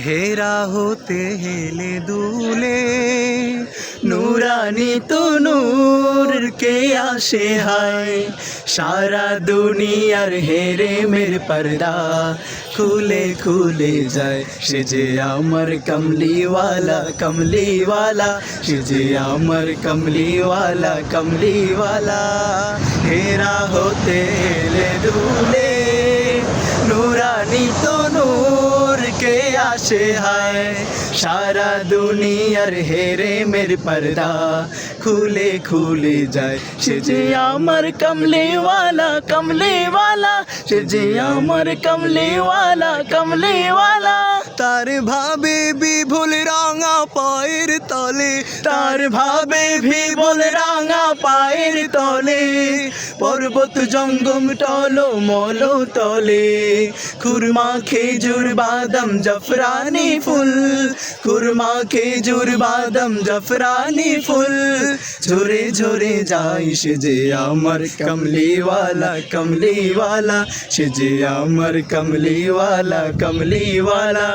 হেরা হতে হেলে দুলে নুরানি তো নূর কে আসে হায় সারা দুনিয়ার হেরে মের পর্দা খুলে খুলে যায় সে যে আমার কমলিওয়ালা কমলিওয়ালা সে যে আমার কমলিওয়ালা কমলিওয়ালা হেরা হতে হেলে দুলে নুরানি তো নূর কে আসে হায় সারা দুনিয়ার হেরে মের পর্দা খুলে খুলে যায় সে যে আমার কমলিওয়ালা কমলিওয়ালা সে যে আমার কমলিওয়ালা কমলিওয়ালা তার ভাবে বিভুল রাঙা পায়ের তলে তার ভাবে বিভুল রাঙা পায়ের তলে পর্বত জঙ্গম টলো মলো তলে খুরমা খেজুর বাদাম জাফরানি ফুল খুরমা খেজুর বাদাম জাফরানি ফুল ঝরে ঝরে যায় সে যে আমার কমলিওয়ালা কমলিওয়ালা সে যে আমার কমলিওয়ালা কমলিওয়ালা।